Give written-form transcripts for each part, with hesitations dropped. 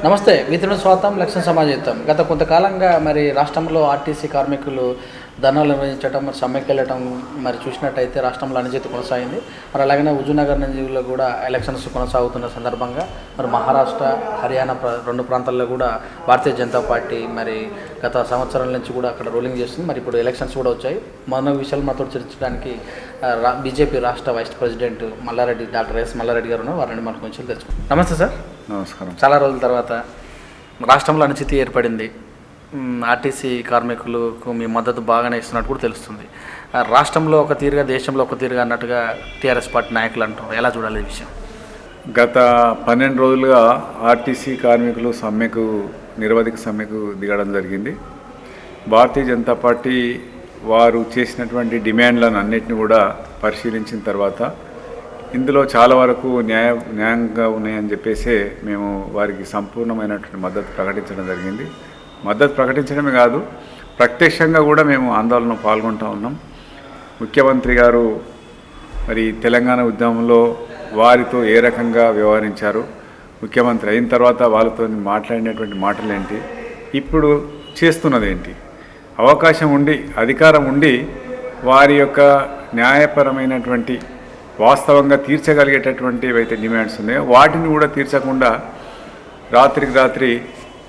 నమస్తే, మిత్రుల స్వాగతం. లక్ష్య సమాజం. గత కొంతకాలంగా మరి రాష్ట్రంలో ఆర్టీసీ కార్మికులు ధర్నాలు నిర్వహించడం, మరి సమ్మెకి వెళ్ళటం మరి చూసినట్టయితే రాష్ట్రంలో అనిశ్చితి కొనసాగింది. మరి అలాగనే హుజూర్నగర్ నియోజకవర్గంలో కూడా ఎలక్షన్స్ కొనసాగుతున్న సందర్భంగా మరి మహారాష్ట్ర, హర్యానా రెండు ప్రాంతాల్లో కూడా భారతీయ జనతా పార్టీ మరి గత సంవత్సరాల నుంచి కూడా అక్కడ రూలింగ్ చేస్తుంది. మరి ఇప్పుడు ఎలక్షన్స్ కూడా వచ్చాయి. మన విషయాలు మాతో చర్చించడానికి బీజేపీ రాష్ట్ర vice president Mallareddy, doctor S Mallareddy గారు ఉన్నారు. వారిని మనకు కొంచెం తెలుసుకుంటాం. నమస్తే సార్. నమస్కారం. చాలా రోజుల తర్వాత రాష్ట్రంలో అనిశ్చితి ఏర్పడింది. ఆర్టీసీ కార్మికులకు మీ మద్దతు బాగానే ఇస్తున్నట్టు కూడా తెలుస్తుంది. రాష్ట్రంలో ఒక తీరుగా, దేశంలో ఒక తీరుగా అన్నట్టుగా టీఆర్ఎస్ పార్టీ నాయకులు అంటున్నారు. ఎలా చూడాలి ఈ విషయం? గత 12 రోజులుగా ఆర్టీసీ కార్మికులు నిరవధిక సమ్మెకు దిగడం జరిగింది. భారతీయ జనతా పార్టీ వారు చేసినటువంటి డిమాండ్లను అన్నింటినీ కూడా పరిశీలించిన తర్వాత ఇందులో చాలా వరకు న్యాయంగా ఉన్నాయని చెప్పేసి మేము వారికి సంపూర్ణమైనటువంటి మద్దతు ప్రకటించడం జరిగింది. మద్దతు ప్రకటించడమే కాదు, ప్రత్యక్షంగా కూడా మేము ఆందోళనలో పాల్గొంటూ ఉన్నాం. ముఖ్యమంత్రి గారు మరి తెలంగాణ ఉద్యమంలో వారితో ఏ రకంగా వ్యవహరించారు, ముఖ్యమంత్రి అయిన తర్వాత వాళ్ళతో మాట్లాడినటువంటి మాటలు ఏంటి, ఇప్పుడు చేస్తున్నది ఏంటి, అవకాశం ఉండి అధికారం ఉండి వారి యొక్క న్యాయపరమైనటువంటి వాస్తవంగా తీర్చగలిగేటటువంటి ఏవైతే డిమాండ్స్ ఉన్నాయో వాటిని కూడా తీర్చకుండా రాత్రికి రాత్రి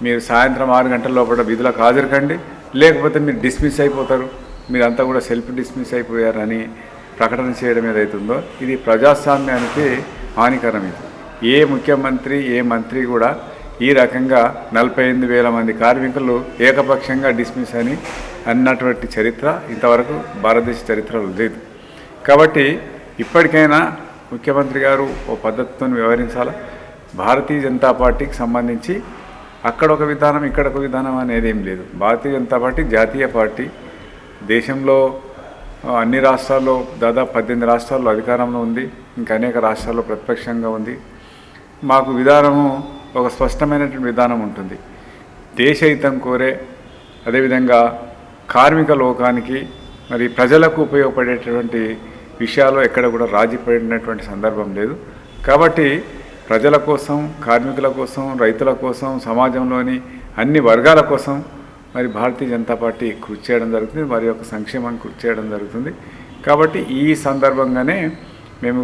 మీరు సాయంత్రం 6 గంటల లోపల విధులకు హాజరుకండి, లేకపోతే మీరు డిస్మిస్ అయిపోతారు, మీరంతా కూడా సెల్ఫ్ డిస్మిస్ అయిపోయారని ప్రకటన చేయడం ఏదైతుందో ఇది ప్రజాస్వామ్యానికి హానికరం. ఇది ఏ ముఖ్యమంత్రి, ఏ మంత్రి కూడా ఈ రకంగా 48,000 మంది కార్మికులు ఏకపక్షంగా డిస్మిస్ అని అన్నటువంటి చరిత్ర ఇంతవరకు భారతదేశ చరిత్రలో లేదు. కాబట్టి ఇప్పటికైనా ముఖ్యమంత్రి గారు ఓ పద్ధతితో వ్యవహరించాలా. భారతీయ జనతా పార్టీకి సంబంధించి అక్కడ ఒక విధానం, ఇక్కడ ఒక విధానం అనేది ఏం లేదు. భారతీయ జనతా పార్టీ జాతీయ పార్టీ, దేశంలో అన్ని రాష్ట్రాల్లో దాదాపు 18 రాష్ట్రాల్లో అధికారంలో ఉంది, ఇంకా అనేక రాష్ట్రాల్లో ప్రతిపక్షంగా ఉంది. మాకు విధానము ఒక స్పష్టమైనటువంటి విధానం ఉంటుంది. దేశహితం కోరే, అదేవిధంగా కార్మిక లోకానికి మరి ప్రజలకు ఉపయోగపడేటటువంటి విషయాల్లో ఎక్కడ కూడా రాజీ పడినటువంటి సందర్భం లేదు. కాబట్టి ప్రజల కోసం, కార్మికుల కోసం, రైతుల కోసం, సమాజంలోని అన్ని వర్గాల కోసం మరి భారతీయ జనతా పార్టీ కృషి చేయడం జరుగుతుంది, వారి యొక్క సంక్షేమాన్ని కృషి చేయడం జరుగుతుంది. కాబట్టి ఈ సందర్భంగానే మేము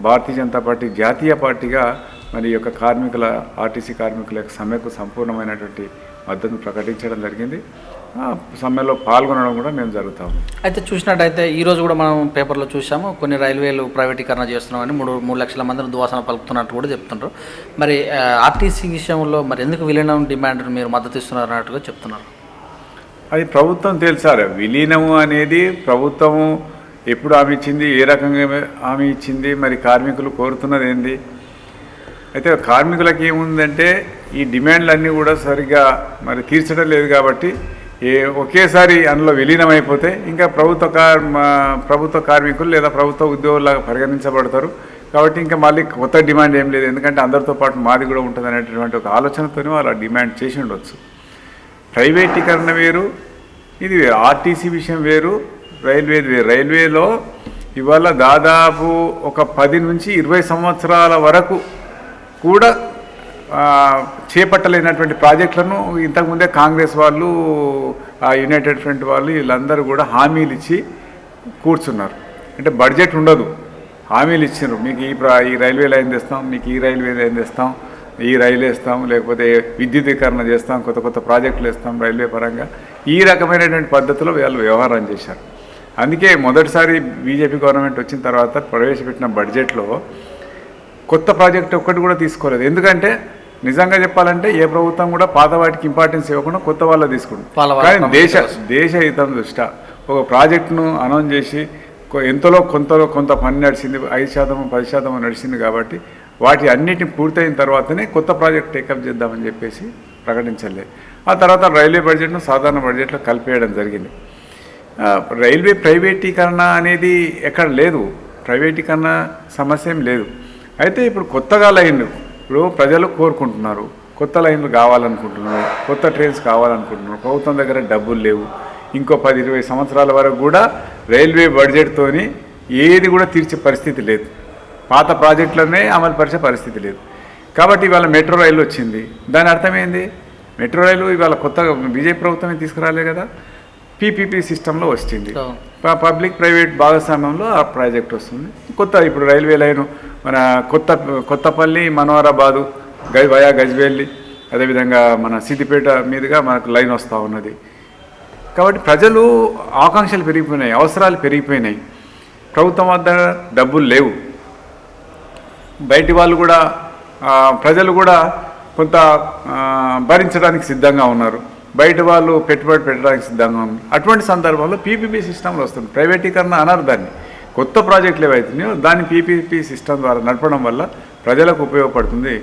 భారతీయ జనతా పార్టీ జాతీయ పార్టీగా మరి యొక్క ఆర్టీసీ కార్మికుల యొక్క సమ్మెకు సంపూర్ణమైనటువంటి మద్దతును ప్రకటించడం జరిగింది. సమ్మెలో పాల్గొనడం కూడా మేము జరుగుతాము. అయితే చూసినట్టయితే ఈరోజు కూడా మనం పేపర్లో చూసాము, కొన్ని రైల్వేలు ప్రైవేటీకరణ చేస్తున్నామని 3 లక్షల మందిని దువాసన పలుకుతున్నట్టు కూడా చెప్తున్నారు. మరి ఆర్టీసీ విషయంలో మరి ఎందుకు విలీనం డిమాండ్ మీరు మద్దతు ఇస్తున్నారు అన్నట్టుగా చెప్తున్నారు. అది ప్రభుత్వం తెలుసారు. విలీనము అనేది ప్రభుత్వము ఎప్పుడు హామీ ఇచ్చింది, ఏ రకంగా హామీ ఇచ్చింది, మరి కార్మికులు కోరుతున్నది ఏంది. అయితే కార్మికులకి ఏముందంటే ఈ డిమాండ్లన్నీ కూడా సరిగ్గా మరి తీర్చడం లేదు. కాబట్టి ఒకేసారి అందులో విలీనం అయిపోతే ఇంకా ప్రభుత్వ కార్మికులు లేదా ప్రభుత్వ ఉద్యోగులాగా పరిగణించబడతారు. కాబట్టి ఇంకా మళ్ళీ కొత్త డిమాండ్ ఏం లేదు, ఎందుకంటే అందరితో పాటు మాది కూడా ఉంటుంది అనేటటువంటి ఒక ఆలోచనతోనే వాళ్ళు డిమాండ్ చేసి ఉండవచ్చు. ప్రైవేటీకరణ వేరు, ఇది వేరు. ఆర్టీసీ విషయం వేరు, రైల్వేది వేరు. రైల్వేలో ఇవాళ దాదాపు ఒక 10 నుంచి 20 సంవత్సరాల వరకు కూడా చేపట్టలేనటువంటి ప్రాజెక్టులను ఇంతకుముందే కాంగ్రెస్ వాళ్ళు, యునైటెడ్ ఫ్రంట్ వాళ్ళు వీళ్ళందరూ కూడా హామీలు ఇచ్చి కూర్చున్నారు. అంటే బడ్జెట్ ఉండదు, హామీలు ఇచ్చినారు. మీకు ఈ రైల్వే లైన్ తెస్తాం, మీకు ఈ రైల్వే లైన్ తెస్తాం, ఈ రైలు వేస్తాం, లేకపోతే విద్యుదీకరణ చేస్తాం, కొత్త ప్రాజెక్టులు వేస్తాం రైల్వే పరంగా. ఈ రకమైనటువంటి పద్ధతిలో వాళ్ళు వ్యవహారం చేశారు. అందుకే మొదటిసారి బీజేపీ గవర్నమెంట్ వచ్చిన తర్వాత ప్రవేశపెట్టిన బడ్జెట్లో కొత్త ప్రాజెక్ట్ ఒక్కటి కూడా తీసుకోలేదు. ఎందుకంటే నిజంగా చెప్పాలంటే ఏ ప్రభుత్వం కూడా పాత వాటికి ఇంపార్టెన్స్ ఇవ్వకుండా కొత్త వాళ్ళ తీసుకుంటుంది. కానీ దేశ హితం దృష్ట్యా ఒక ప్రాజెక్టును అనౌన్స్ చేసి కొంత పని నడిచింది, 5%, 10% నడిచింది. కాబట్టి వాటి అన్నిటిని పూర్తయిన తర్వాతనే కొత్త ప్రాజెక్ట్ టేకప్ చేద్దామని చెప్పేసి ప్రకటించలేదు. ఆ తర్వాత రైల్వే బడ్జెట్ను సాధారణ బడ్జెట్లో కలిపేయడం జరిగింది. రైల్వే ప్రైవేటీకరణ అనేది ఎక్కడ లేదు, ప్రైవేటీకరణ సమస్య ఏం లేదు. అయితే ఇప్పుడు కొత్తగా లైన్లు, ఇప్పుడు ప్రజలు కోరుకుంటున్నారు, కొత్త లైన్లు కావాలనుకుంటున్నారు, కొత్త ట్రైన్స్ కావాలనుకుంటున్నారు. ప్రభుత్వం దగ్గర డబ్బులు లేవు. ఇంకో 10-20 సంవత్సరాల వరకు కూడా రైల్వే బడ్జెట్తోని ఏది కూడా తీర్చే పరిస్థితి లేదు. పాత ప్రాజెక్టులనే అమలు పరిచే పరిస్థితి లేదు. కాబట్టి ఇవాళ మెట్రో రైలు వచ్చింది. దాని అర్థమైంది, మెట్రో రైలు ఇవాళ కొత్తగా బీజేపీ ప్రభుత్వమే తీసుకురాలేదు కదా, పీపీపీ సిస్టంలో వచ్చింది. పబ్లిక్ ప్రైవేట్ భాగస్వామ్యంలో ఆ ప్రాజెక్ట్ వస్తుంది. కొత్త ఇప్పుడు రైల్వే లైను మన కొత్తపల్లి మనోహరాబాదు వయా గజ్వేల్లి, అదేవిధంగా మన సిద్దిపేట మీదుగా మనకు లైన్ వస్తూ ఉన్నది. కాబట్టి ప్రజలు ఆకాంక్షలు పెరిగిపోయినాయి, అవసరాలు పెరిగిపోయినాయి. ప్రభుత్వం వద్ద డబ్బులు లేవు. బయటి వాళ్ళు కూడా ప్రజలు కూడా కొంత భరించడానికి సిద్ధంగా ఉన్నారు, బయట వాళ్ళు పెట్టుబడి పెట్టడానికి సిద్ధంగా ఉన్నారు. అటువంటి సందర్భంలో పీపీపీ సిస్టంలో వస్తుంది. ప్రైవేటీకరణ అనరు దాన్ని. కొత్త ప్రాజెక్టులు ఏవైతున్నాయో దాన్ని పీపీపీ సిస్టమ్ ద్వారా నడపడం వల్ల ప్రజలకు ఉపయోగపడుతుంది.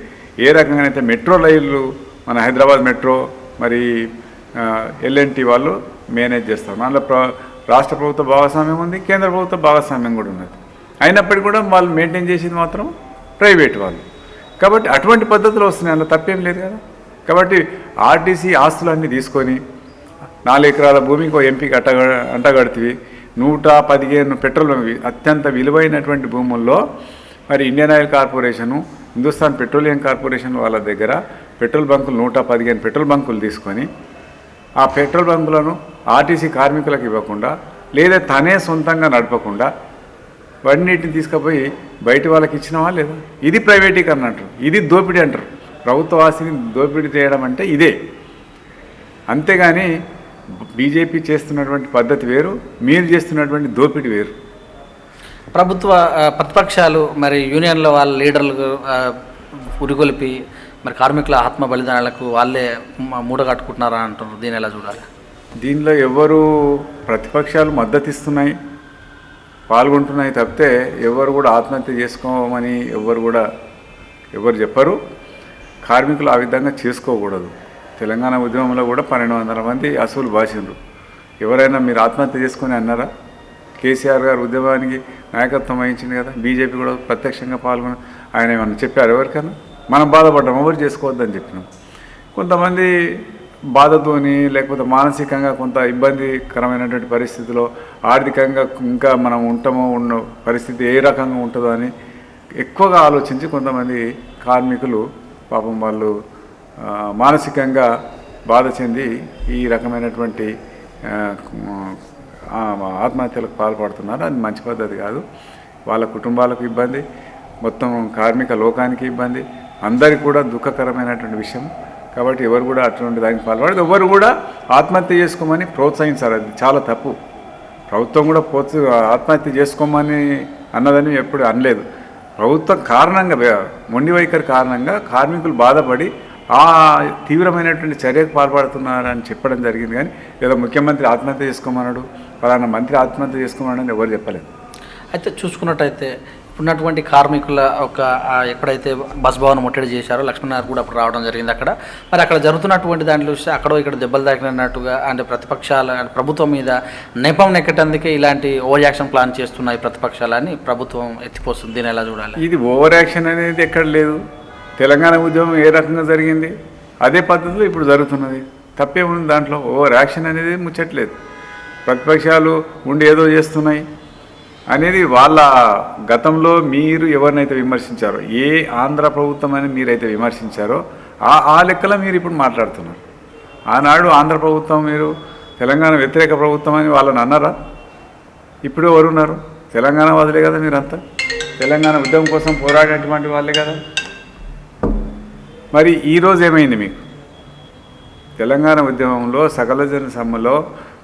ఏ రకంగానైతే మెట్రో రైళ్లు మన హైదరాబాద్ మెట్రో మరి ఎల్ఎన్టీ వాళ్ళు మేనేజ్ చేస్తారు. దాంట్లో రాష్ట్ర ప్రభుత్వ భాగస్వామ్యం ఉంది, కేంద్ర ప్రభుత్వ భాగస్వామ్యం కూడా ఉన్నది. అయినప్పటికీ కూడా వాళ్ళు మెయింటైన్ చేసేది మాత్రం ప్రైవేట్ వాళ్ళు. కాబట్టి అటువంటి పద్ధతులు వస్తున్నాయి, అందులో తప్పేం లేదు కదా. కాబట్టి ఆర్టీసీ ఆస్తులన్నీ తీసుకొని 4 ఎకరాల భూమికి ఎంపీకి అంటగడుతుంది. 115 పెట్రోల్ అత్యంత విలువైనటువంటి భూముల్లో మరి Indian oil corporation, Hindustan petroleum corporation వాళ్ళ దగ్గర పెట్రోల్ బంకులు 115 పెట్రోల్ బంకులు తీసుకొని ఆ పెట్రోల్ బంకులను ఆర్టీసీ కార్మికులకు ఇవ్వకుండా లేదా తనే సొంతంగా నడపకుండా వాటిని తీసుకుపోయి బయట వాళ్ళకి ఇచ్చినవా లేదా? ఇది ప్రైవేటీకరణ అంటారు, ఇది దోపిడీ అంటారు. ప్రభుత్వ ఆస్తిని దోపిడీ చేయడం అంటే ఇదే. అంతేగాని బీజేపీ చేస్తున్నటువంటి పద్ధతి వేరు, మీరు చేస్తున్నటువంటి దోపిడీ వేరు. ప్రతిపక్షాలు మరి యూనియన్ల వాళ్ళ లీడర్లు ఉరిగొలిపి మరి కార్మికుల ఆత్మ బలిదానాలకు వాళ్ళే మూడగట్టుకుంటున్నారా అంటున్నారు. దీన్ని ఎలా చూడాలి? దీనిలో ఎవరు ప్రతిపక్షాలు మద్దతు ఇస్తున్నాయి, పాల్గొంటున్నాయి తప్పితే ఎవరు కూడా ఆత్మహత్య చేసుకోమని ఎవరు చెప్పరు. కార్మికులు ఆ విధంగా చేసుకోకూడదు. తెలంగాణ ఉద్యమంలో కూడా 1200 మంది అసూలు బాసిండ్రు. ఎవరైనా మీరు ఆత్మహత్య చేసుకొని అన్నారా? కేసీఆర్ గారు ఉద్యమానికి నాయకత్వం వహించింది కదా, బీజేపీ కూడా ప్రత్యక్షంగా పాల్గొని ఆయన ఏమన్నా చెప్పారు ఎవరికైనా? మనం బాధపడ్డాం, ఎవరు చేసుకోవద్దని చెప్పినాం. కొంతమంది బాధతోని లేకపోతే మానసికంగా కొంత ఇబ్బందికరమైనటువంటి పరిస్థితిలో ఆర్థికంగా ఇంకా మనం ఉన్న పరిస్థితి ఏ రకంగా ఉంటుందో అని ఎక్కువగా ఆలోచించి కొంతమంది కార్మికులు పాపం వాళ్ళు మానసికంగా బాధ చెంది ఈ రకమైనటువంటి ఆత్మహత్యలకు పాల్పడుతున్నారు. అది మంచి పద్ధతి కాదు. వాళ్ళ కుటుంబాలకు ఇబ్బంది, మొత్తం కార్మిక లోకానికి ఇబ్బంది, అందరికీ కూడా దుఃఖకరమైనటువంటి విషయం. కాబట్టి ఎవరు కూడా అటువంటి దానికి పాల్పడదు. ఎవరు కూడా ఆత్మహత్య చేసుకోమని ప్రోత్సహించారు, అది చాలా తప్పు. ప్రభుత్వం కూడా ఆత్మహత్య చేసుకోమని అన్నదని ఎప్పుడు అనలేదు. ప్రభుత్వం కారణంగా మొండి వైఖరి కారణంగా కార్మికులు బాధపడి ఆ తీవ్రమైనటువంటి చర్యకు పాల్పడుతున్నారని చెప్పడం జరిగింది. కానీ లేదా ముఖ్యమంత్రి ఆత్మహత్య చేసుకోమన్నాడు, ఫలానా మంత్రి ఆత్మహత్య చేసుకోమన్నాడని ఎవరు చెప్పలేదు. అయితే చూసుకున్నట్టయితే ఉన్నటువంటి కార్మికుల ఎక్కడైతే బస్ భవన్ ముట్టడి చేశారో లక్ష్మణ్ కూడా అప్పుడు రావడం జరిగింది. అక్కడ జరుగుతున్నటువంటి దాంట్లో చూస్తే అక్కడో ఇక్కడ దెబ్బలు తాకినట్టుగా అంటే ప్రతిపక్షాలు ప్రభుత్వం మీద నెపం నెక్కటందుకే ఇలాంటి ఓవర్ యాక్షన్ ప్లాన్ చేస్తున్నాయి ప్రతిపక్షాలని ప్రభుత్వం ఎత్తిపోస్తుంది. దీన్ని ఎలా చూడాలి? ఇది ఓవర్ యాక్షన్ అనేది ఎక్కడ లేదు. తెలంగాణ ఉద్యమం ఏ రకంగా జరిగింది అదే పద్ధతిలో ఇప్పుడు జరుగుతున్నది. తప్పేముంది దాంట్లో? ఓవర్ యాక్షన్ అనేది ముచ్చట్లేదు. ప్రతిపక్షాలు ఉండి ఏదో చేస్తున్నాయి అనేది వాళ్ళ గతంలో మీరు ఎవరినైతే విమర్శించారో, ఏ ఆంధ్ర ప్రభుత్వం అని మీరైతే విమర్శించారో ఆ లెక్కలో మీరు ఇప్పుడు మాట్లాడుతున్నారు. ఆనాడు ఆంధ్ర ప్రభుత్వం మీరు తెలంగాణ వ్యతిరేక ప్రభుత్వం అని వాళ్ళని అన్నారా? ఇప్పుడు ఎవరున్నారు? తెలంగాణ వాదులే కదా మీరంతా, తెలంగాణ ఉద్యమం కోసం పోరాడేటువంటి వాళ్ళే కదా. మరి ఈరోజు ఏమైంది? మీకు తెలంగాణ ఉద్యమంలో సకల జన సమ్మెలో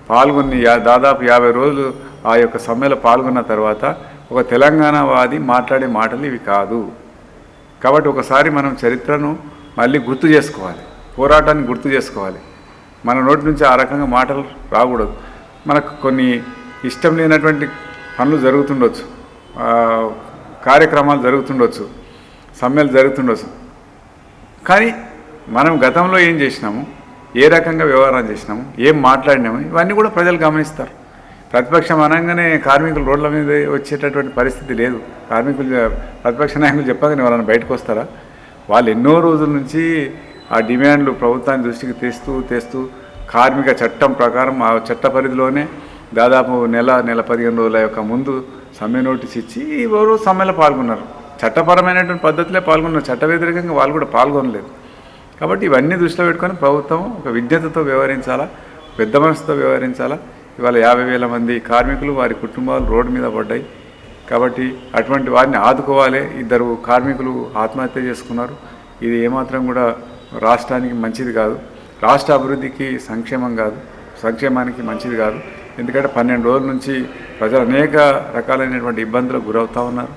పాల్గొని దాదాపు 50 రోజులు ఆ యొక్క సమ్మెలో పాల్గొన్న తర్వాత ఒక తెలంగాణవాది మాట్లాడే మాటలు ఇవి కాదు. కాబట్టి ఒకసారి మనం చరిత్రను మళ్ళీ గుర్తు చేసుకోవాలి, పోరాటాన్ని గుర్తు చేసుకోవాలి. మన నోటి నుంచి ఆ రకంగా మాటలు రాకూడదు. మనకు కొన్ని ఇష్టం లేనటువంటి పనులు జరుగుతుండొచ్చు, కార్యక్రమాలు జరుగుతుండొచ్చు, సమ్మెలు జరుగుతుండొచ్చు. కానీ మనం గతంలో ఏం చేసినాము, ఏ రకంగా వ్యవహారం చేసినాము, ఏం మాట్లాడినాము, ఇవన్నీ కూడా ప్రజలు గమనిస్తారు. ప్రతిపక్షం అనగానే కార్మికులు రోడ్ల మీద వచ్చేటటువంటి పరిస్థితి లేదు. ప్రతిపక్ష నాయకులు చెప్పగానే ఎవరైనా బయటకు వస్తారా? వాళ్ళు ఎన్నో రోజుల నుంచి ఆ డిమాండ్లు ప్రభుత్వాన్ని దృష్టికి తెస్తూ కార్మిక చట్టం ప్రకారం ఆ చట్ట పరిధిలోనే దాదాపు నెల 15 రోజుల యొక్క ముందు సమ్మె నోటీస్ ఇచ్చి ఎవరు సమ్మెలో పాల్గొన్నారు. చట్టపరమైనటువంటి పద్ధతిలో పాల్గొన్నారు, చట్ట వ్యతిరేకంగా వాళ్ళు కూడా పాల్గొనలేదు. కాబట్టి ఇవన్నీ దృష్టిలో పెట్టుకొని ప్రభుత్వం ఒక విజ్ఞతతో వ్యవహరించాలా, పెద్ద మనసుతో వ్యవహరించాలా. ఇవాళ 50,000 మంది కార్మికులు వారి కుటుంబాలు రోడ్డు మీద పడ్డాయి. కాబట్టి అటువంటి వారిని ఆదుకోవాలి. 2 కార్మికులు ఆత్మహత్య చేసుకున్నారు. ఇది ఏమాత్రం కూడా రాష్ట్రానికి మంచిది కాదు, రాష్ట్ర అభివృద్ధికి సంక్షేమానికి మంచిది కాదు. ఎందుకంటే 12 రోజుల నుంచి ప్రజలు అనేక రకాలైనటువంటి ఇబ్బందులకు గురవుతూ ఉన్నారు.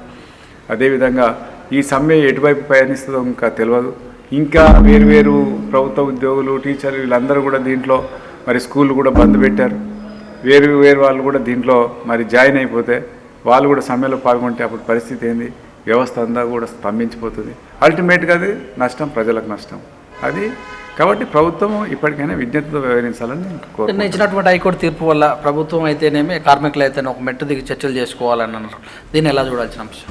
అదేవిధంగా ఈ సమ్మె ఎటువైపు పయనిస్తుందో ఇంకా తెలియదు. ఇంకా వేరు ప్రభుత్వ ఉద్యోగులు, టీచర్లు వీళ్ళందరూ కూడా దీంట్లో మరి స్కూళ్ళు కూడా బంద్ పెట్టారు. వేరు వాళ్ళు కూడా దీంట్లో మరి జాయిన్ అయిపోతే వాళ్ళు కూడా సమ్మెలో పాల్గొంటే అప్పుడు పరిస్థితి ఏంది? వ్యవస్థ అంతా కూడా స్తంభించిపోతుంది. అల్టిమేట్గా అది నష్టం, ప్రజలకు నష్టం. అది కాబట్టి ప్రభుత్వం ఇప్పటికైనా విజ్ఞతతో వ్యవహరించాలని కోరుకుంటున్నాను. ఇచ్చినటువంటి హైకోర్టు తీర్పు వల్ల ప్రభుత్వం అయితేనేమి, కార్మికులు అయితేనే ఒక మెట్టు దిగి చర్చలు చేసుకోవాలని అన్నారు. దీన్ని ఎలా చూడాల్సిన అంశం?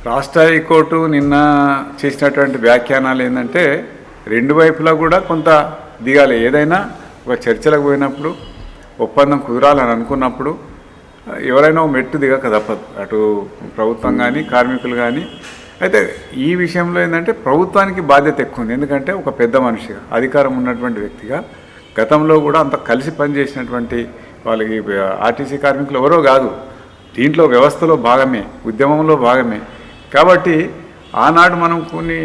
రాష్ట్ర హైకోర్టు నిన్న చేసినటువంటి వ్యాఖ్యానాలు ఏంటంటే 2 వైపులా కూడా కొంత దిగాలి. ఏదైనా ఒక చర్చలకు పోయినప్పుడు ఒప్పందం కుదరాలని అనుకున్నప్పుడు ఎవరైనా ఒక మెట్టు దిగక తప్పదు, అటు ప్రభుత్వం కానీ కార్మికులు కానీ. అయితే ఈ విషయంలో ఏంటంటే ప్రభుత్వానికి బాధ్యత ఎక్కువ ఉంది. ఎందుకంటే ఒక పెద్ద మనిషిగా, అధికారం ఉన్నటువంటి వ్యక్తిగా, గతంలో కూడా అంత కలిసి పనిచేసినటువంటి వాళ్ళకి ఆర్టీసీ కార్మికులు ఎవరో కాదు, దీంట్లో వ్యవస్థలో భాగమే, ఉద్యమంలో భాగమే. కాబట్టి ఆనాడు మనం కొన్ని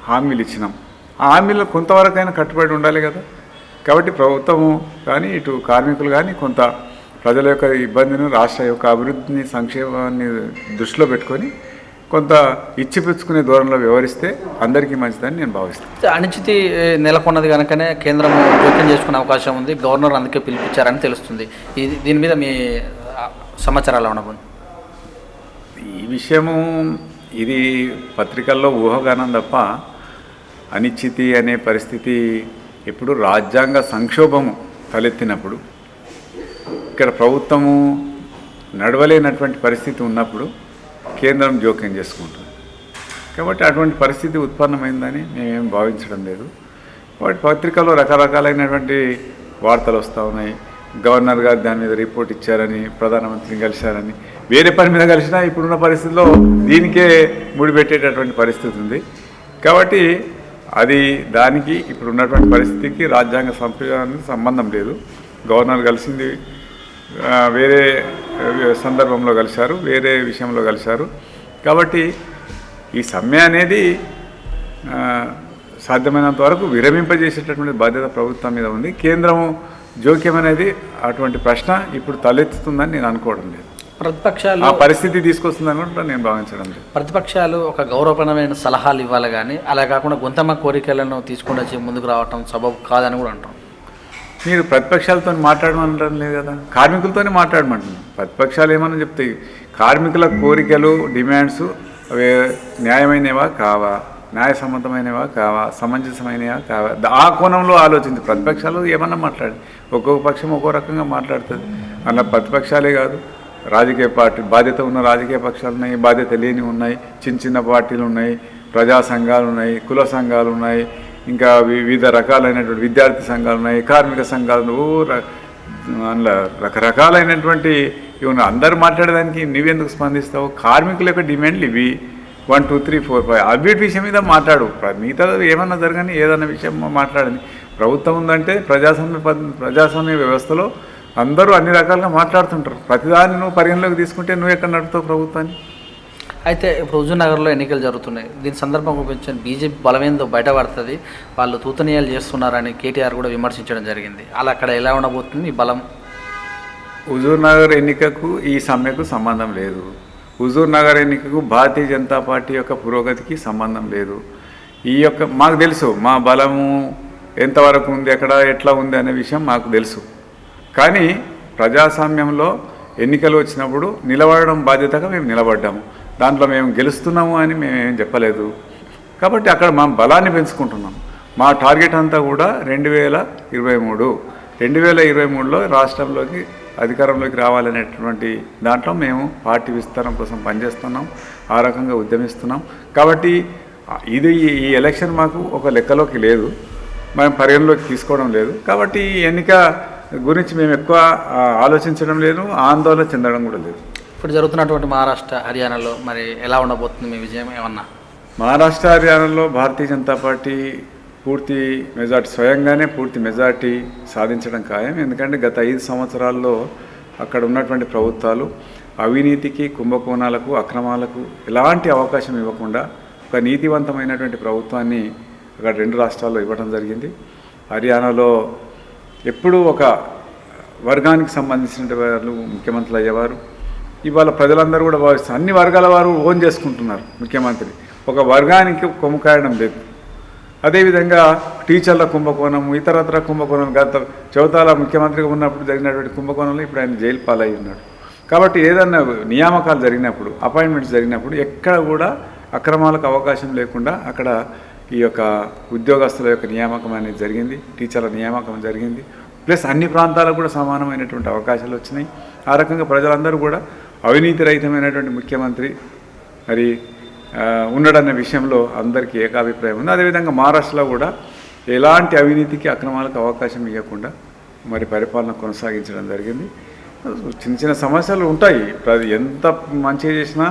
హామీలు ఇచ్చినాం, ఆ హామీలో కొంతవరకైనా కట్టుబడి ఉండాలి కదా. కాబట్టి ప్రభుత్వము కానీ ఇటు కార్మికులు కానీ కొంత ప్రజల యొక్క ఇబ్బందిని, రాష్ట్ర యొక్క అభివృద్ధిని, సంక్షేమాన్ని దృష్టిలో పెట్టుకొని కొంత ఇచ్చిపుచ్చుకునే ధోరణిలో వ్యవహరిస్తే అందరికీ మంచిదని నేను భావిస్తాను. అనిశ్చితి నెలకొన్నది కనుకనే కేంద్రం జోక్యం చేసుకునే అవకాశం ఉంది. గవర్నర్ అందుకే పిలిపించారని తెలుస్తుంది. దీని మీద మీ సమాచారాలు ఉండబోతుంది. ఈ విషయము ఇది పత్రికల్లో ఊహాగానం తప్ప అనిశ్చితి అనే పరిస్థితి ఎప్పుడు రాజ్యాంగ సంక్షోభము తలెత్తినప్పుడు, ఇక్కడ ప్రభుత్వము నడవలేనటువంటి పరిస్థితి ఉన్నప్పుడు కేంద్రం జోక్యం చేసుకుంటుంది. కాబట్టి అటువంటి పరిస్థితి ఉత్పన్నమైందని మేమేం భావించడం లేదు. కాబట్టి పత్రికల్లో రకరకాలైనటువంటి వార్తలు వస్తూ ఉన్నాయి. గవర్నర్ గారు దాని మీద రిపోర్ట్ ఇచ్చారని, ప్రధానమంత్రిని కలిశారని. వేరే పని మీద కలిసినా ఇప్పుడున్న పరిస్థితిలో దీనికే ముడిపెట్టేటటువంటి పరిస్థితి ఉంది. కాబట్టి అది దానికి ఇప్పుడు ఉన్నటువంటి పరిస్థితికి రాజ్యాంగ సంప్రదాయానికి సంబంధం లేదు. గవర్నర్ కలిసింది వేరే సందర్భంలో కలిశారు, వేరే విషయంలో కలిశారు. కాబట్టి ఈ సమ్మె అనేది సాధ్యమైనంత వరకు విరమింపజేసేటటువంటి బాధ్యత ప్రభుత్వం మీద ఉంది. కేంద్రము జోక్యం అనేది అటువంటి ప్రశ్న ఇప్పుడు తలెత్తుతుందని నేను అనుకోవడం లేదు. ప్రతిపక్షాలు ఆ పరిస్థితి తీసుకొస్తుందని కూడా నేను భావించడం లేదు. ప్రతిపక్షాలు ఒక గౌరవపరమైన సలహాలు ఇవ్వాలి కానీ అలా కాకుండా గొంతమ్మ కోరికలను తీసుకుని వచ్చి ముందుకు రావటం సబబు కాదని కూడా అంటాం. మీరు ప్రతిపక్షాలతో మాట్లాడమంటారు లేదు కదా, కార్మికులతోనే మాట్లాడమంటున్నారు. ప్రతిపక్షాలు ఏమన్నా చెప్తాయి, కార్మికుల కోరికలు, డిమాండ్స్ అవి న్యాయమైనవా కావా, న్యాయసమ్మతమైనవా కావా, సమంజసమైనవా కావా, ఆ కోణంలో ఆలోచించి ప్రతిపక్షాలు ఏమన్నా మాట్లాడి ఒక్కొక్క పక్షం ఒక్కో రకంగా మాట్లాడుతుంది. అలా ప్రతిపక్షాలే కాదు, రాజకీయ పార్టీ బాధ్యత ఉన్న రాజకీయ పక్షాలు ఉన్నాయి, బాధ్యత లేని ఉన్నాయి, చిన్న పార్టీలు ఉన్నాయి, ప్రజా సంఘాలు ఉన్నాయి, కుల సంఘాలు ఉన్నాయి, ఇంకా వివిధ రకాలైనటువంటి విద్యార్థి సంఘాలు ఉన్నాయి, కార్మిక సంఘాలు, అందులో రకరకాలైనటువంటి ఇవి ఉన్నాయి. అందరూ మాట్లాడేదానికి నువ్వెందుకు స్పందిస్తావు? కార్మికుల యొక్క డిమాండ్లు ఇవి 1, 2, 3, 4, 5 అవిటి విషయం మీద మాట్లాడు. మిగతా ఏమన్నా జరగని ఏదన్నా విషయం మాట్లాడని. ప్రభుత్వం ఉందంటే ప్రజాస్వామ్య వ్యవస్థలో అందరూ అన్ని రకాలుగా మాట్లాడుతుంటారు. ప్రతిదాన్ని నువ్వు పరిగణలోకి తీసుకుంటే నువ్వు ఎక్కడ నడుపుతావు ప్రభుత్వాన్ని? అయితే ఇప్పుడు హుజూర్నగర్లో ఎన్నికలు జరుగుతున్నాయి. దీని సందర్భంగా గురించి బీజేపీ బలమేందో బయటపడుతుంది, వాళ్ళు తూతనీయాలు చేస్తున్నారని కేటీఆర్ కూడా విమర్శించడం జరిగింది. అలా అక్కడ ఎలా ఉండబోతుంది ఈ బలం? హుజూర్నగర్ ఎన్నికకు ఈ సమ్మెకు సంబంధం లేదు. హుజూర్నగర్ ఎన్నికకు భారతీయ జనతా పార్టీ యొక్క పురోగతికి సంబంధం లేదు. మాకు తెలుసు మా బలము ఎంతవరకు ఉంది, ఎక్కడ ఎట్లా ఉంది అనే విషయం మాకు తెలుసు. కానీ ప్రజాస్వామ్యంలో ఎన్నికలు వచ్చినప్పుడు నిలబడడం బాధ్యతగా మేము నిలబడ్డాము. దాంట్లో మేము గెలుస్తున్నాము అని మేమేం చెప్పలేదు. కాబట్టి అక్కడ మా బలాన్ని పెంచుకుంటున్నాం. మా టార్గెట్ అంతా కూడా 2023లో రాష్ట్రంలోకి అధికారంలోకి రావాలనేటువంటి దాంట్లో మేము పార్టీ విస్తరణ కోసం పనిచేస్తున్నాం, ఆ రకంగా ఉద్యమిస్తున్నాం. కాబట్టి ఈ ఎలక్షన్ మాకు ఒక లెక్కలోకి లేదు, మేము పరిగణలోకి తీసుకోవడం లేదు. కాబట్టి ఈ ఎన్నిక గురించి మేము ఎక్కువ ఆలోచించడం లేదు, ఆందోళన చెందడం కూడా లేదు. ఇప్పుడు జరుగుతున్నటువంటి మహారాష్ట్ర హర్యానాలో మరి ఎలా ఉండబోతుంది మీ విజయం ఏమన్నా? మహారాష్ట్ర హర్యానాలో భారతీయ జనతా పార్టీ పూర్తి మెజార్టీ, స్వయంగానే పూర్తి మెజార్టీ సాధించడం ఖాయం. ఎందుకంటే గత 5 సంవత్సరాల్లో అక్కడ ఉన్నటువంటి ప్రభుత్వాలు అవినీతికి, కుంభకోణాలకు, అక్రమాలకు ఎలాంటి అవకాశం ఇవ్వకుండా ఒక నీతివంతమైనటువంటి ప్రభుత్వాన్ని అక్కడ 2 రాష్ట్రాల్లో ఇవ్వడం జరిగింది. హర్యానాలో ఎప్పుడూ ఒక వర్గానికి సంబంధించిన వాళ్ళు ముఖ్యమంత్రులు అయ్యేవారు. ఇవాళ ప్రజలందరూ కూడా భావిస్తారు, అన్ని వర్గాల వారు ఓన్ చేసుకుంటున్నారు ముఖ్యమంత్రి, ఒక వర్గానికి కొమ్ము కాయడం లేదు. అదేవిధంగా టీచర్ల కుంభకోణం, ఇతరత్ర కుంభకోణం, గత చౌతాల ముఖ్యమంత్రిగా ఉన్నప్పుడు జరిగినటువంటి కుంభకోణంలో ఇప్పుడు ఆయన జైలు పాలై ఉన్నాడు. కాబట్టి ఏదన్నా నియామకాలు జరిగినప్పుడు, అపాయింట్మెంట్స్ జరిగినప్పుడు ఎక్కడ కూడా అక్రమాలకు అవకాశం లేకుండా అక్కడ ఈ యొక్క ఉద్యోగస్తుల యొక్క నియామకం అనేది జరిగింది, టీచర్ల నియామకం జరిగింది. ప్లస్ అన్ని ప్రాంతాలకు కూడా సమానమైనటువంటి అవకాశాలు వచ్చినాయి. ఆ రకంగా ప్రజలందరూ కూడా అవినీతి రహితమైనటువంటి ముఖ్యమంత్రి మరి ఉండడన్న విషయంలో అందరికీ ఏకాభిప్రాయం ఉంది. అదేవిధంగా మహారాష్ట్రలో కూడా ఎలాంటి అవినీతికి, అక్రమాలకు అవకాశం ఇవ్వకుండా మరి పరిపాలన కొనసాగించడం జరిగింది. చిన్న చిన్న సమస్యలు ఉంటాయి, ఎంత మంచిగా చేసినా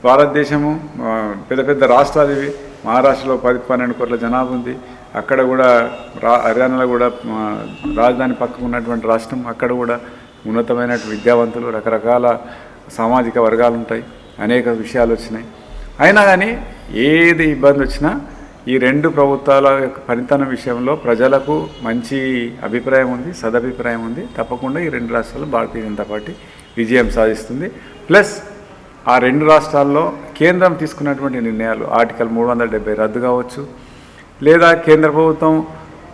భారతదేశము పెద్ద పెద్ద రాష్ట్రాలు ఇవి. మహారాష్ట్రలో 10-12 కోట్ల జనాభా ఉంది. అక్కడ కూడా హర్యానాలో కూడా రాజధాని పక్కకు ఉన్నటువంటి రాష్ట్రం, అక్కడ కూడా ఉన్నతమైన విద్యావంతులు, రకరకాల సామాజిక వర్గాలు ఉంటాయి, అనేక విషయాలు వచ్చినాయి. అయినా కానీ ఏది ఇబ్బంది వచ్చినా ఈ 2 ప్రభుత్వాల యొక్క పనితనం విషయంలో ప్రజలకు మంచి అభిప్రాయం ఉంది, సదభిప్రాయం ఉంది. తప్పకుండా ఈ 2 రాష్ట్రాల్లో భారతీయ జనతా పార్టీ విజయం సాధిస్తుంది. ప్లస్ ఆ 2 రాష్ట్రాల్లో కేంద్రం తీసుకున్నటువంటి నిర్ణయాలు, ఆర్టికల్ 370 రద్దు కావచ్చు, లేదా కేంద్ర ప్రభుత్వం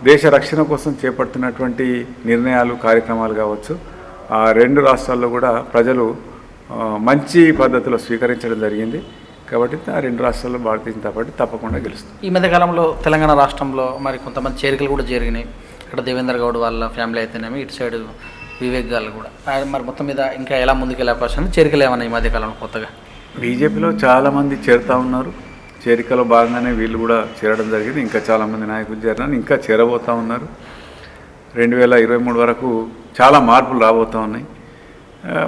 దేశ రక్షణ కోసం చేపడుతున్నటువంటి నిర్ణయాలు, కార్యక్రమాలు కావచ్చు, ఆ 2 రాష్ట్రాల్లో కూడా ప్రజలు మంచి పద్ధతిలో స్వీకరించడం జరిగింది. కాబట్టి ఆ 2 రాష్ట్రాల్లో భారతీయ జనతా పార్టీ తప్పకుండా గెలుస్తుంది. ఈ మధ్యకాలంలో తెలంగాణ రాష్ట్రంలో మరి కొంతమంది చేరికలు కూడా జరిగినాయి. ఇక్కడ దేవేందర్ గౌడ్ వాళ్ళ ఫ్యామిలీ అయితేనేమి, ఇటు సైడ్ వివేక్ గారు కూడా. మరి మొత్తం మీద ఇంకా ఎలా ముందుకెళ్ళే అవకాశం ఉంది? చేరికలు ఏమన్నా ఈ మధ్యకాలంలో కొత్తగా? బీజేపీలో చాలామంది చేరుతూ ఉన్నారు. చేరికలో భాగంగానే వీళ్ళు కూడా చేరడం జరిగింది. ఇంకా చాలామంది నాయకులు చేరినారు, ఇంకా చేరబోతూ ఉన్నారు. 2023 వరకు చాలా మార్పులు రాబోతూ ఉన్నాయి.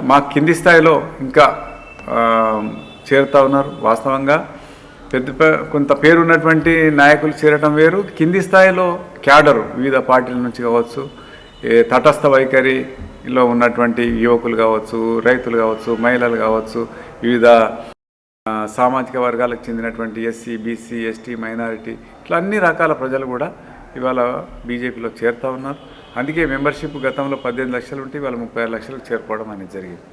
మా కింది స్థాయిలో ఇంకా చేరుతూ ఉన్నారు. వాస్తవంగా కొంత పేరున్నటువంటి నాయకులు చేరటం వేరు, కింది స్థాయిలో క్యాడరు వివిధ పార్టీల నుంచి కావచ్చు, తటస్థ వైఖరిలో ఉన్నటువంటి యువకులు కావచ్చు, రైతులు కావచ్చు, మహిళలు కావచ్చు, వివిధ సామాజిక వర్గాలకు చెందినటువంటి ఎస్సీ, బీసీ, ఎస్టీ, మైనారిటీ, ఇట్లా అన్ని రకాల ప్రజలు కూడా ఇవాళ బీజేపీలో చేరుతూ ఉన్నారు. అందుకే మెంబర్షిప్ గతంలో 18 లక్షలు ఉంటే ఇవాళ 36 లక్షలకు చేరుకోవడం అనేది జరిగింది.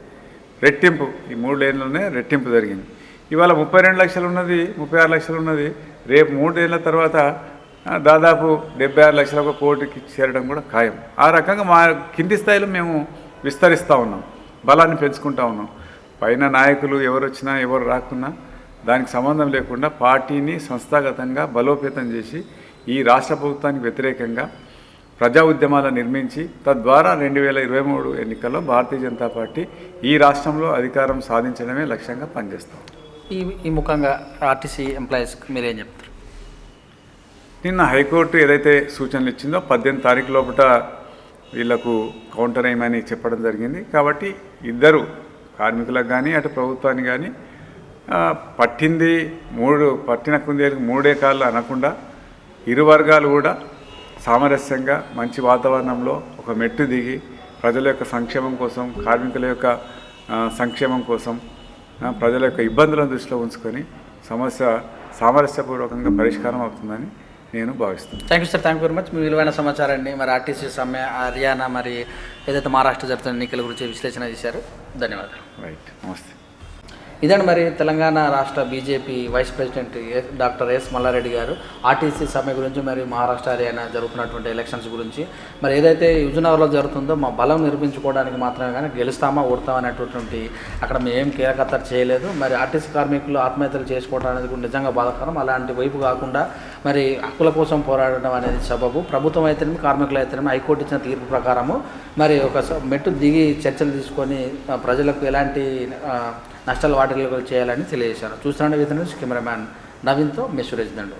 రెట్టింపు, ఈ 3 ఏళ్ళలోనే రెట్టింపు జరిగింది. ఇవాళ 32 లక్షలు ఉన్నది, 36 లక్షలు ఉన్నది. రేపు 3 ఏళ్ళ తర్వాత దాదాపు 76 లక్షలకు, 1 కోటికి చేరడం కూడా ఖాయం. ఆ రకంగా మా కింది స్థాయిలో మేము విస్తరిస్తూ ఉన్నాం, బలాన్ని పెంచుకుంటూ ఉన్నాం. పైన నాయకులు ఎవరు వచ్చినా ఎవరు రాకున్నా దానికి సంబంధం లేకుండా పార్టీని సంస్థాగతంగా బలోపేతం చేసి ఈ రాష్ట్ర ప్రభుత్వానికి వ్యతిరేకంగా ప్రజా ఉద్యమాలను నిర్మించి తద్వారా 2023 ఎన్నికల్లో భారతీయ జనతా పార్టీ ఈ రాష్ట్రంలో అధికారం సాధించడమే లక్ష్యంగా పనిచేస్తాం. ఈ ముఖంగా ఆర్టీసీ ఎంప్లాయీస్కి మీరేం చెప్తారు? నిన్న హైకోర్టు ఏదైతే సూచనలు ఇచ్చిందో 18 తారీఖు లోపల వీళ్లకు కౌంటర్ వేయమని చెప్పడం జరిగింది. కాబట్టి ఇద్దరు కార్మికులకు కానీ అటు ప్రభుత్వానికి కానీ పట్టిన కుందేలకు 3 కాళ్ళు అనకుండా ఇరు వర్గాలు కూడా సామరస్యంగా మంచి వాతావరణంలో ఒక మెట్టు దిగి ప్రజల యొక్క సంక్షేమం కోసం, కార్మికుల యొక్క సంక్షేమం కోసం, ప్రజల యొక్క ఇబ్బందులను దృష్టిలో ఉంచుకొని సమస్య సామరస్యపూర్వకంగా పరిష్కారం అవుతుందని నేను భావిస్తున్నాను. Thank you sir, thank you very much. మీ విలువైన సమాచారాన్ని మరి ఆర్టీసీ సమ్మె, హర్యానా మరి ఏదైతే మహారాష్ట్ర జరుగుతున్న ఎన్నికల గురించి విశ్లేషణ చేశారు. ధన్యవాదాలు. రైట్, నమస్తే. ఇదండి మరి తెలంగాణ రాష్ట్ర BJP vice president doctor S Mallareddy గారు ఆర్టీసీ సమ్మె గురించి, మరి మహారాష్ట్ర హర్యానా జరుగుతున్నటువంటి ఎలక్షన్స్ గురించి, మరి ఏదైతే హుజూర్నగర్లో జరుగుతుందో మా బలం నిరూపించుకోవడానికి మాత్రమే కానీ గెలుస్తామా ఓడతామా అనేటటువంటి అక్కడ మేము కీలకత్త చేయలేదు. మరి ఆర్టీసీ కార్మికులు ఆత్మహత్యలు చేసుకోవడం అనేది కూడా నిజంగా బాధాకరం. అలాంటి వైపు కాకుండా మరి హక్కుల కోసం పోరాడడం అనేది సబబు. ప్రభుత్వం అయితేనేమి, కార్మికులు అయితేనేమి హైకోర్టు ఇచ్చిన తీర్పు ప్రకారము మరి ఒక మెట్టు దిగి చర్చలు తీసుకొని ప్రజలకు ఎలాంటి నష్టాలు వాటిల్లో చేయాలని తెలియజేశారు. చూస్తున్నాండి with news cameraman నవీన్తో me Suresh Dandu.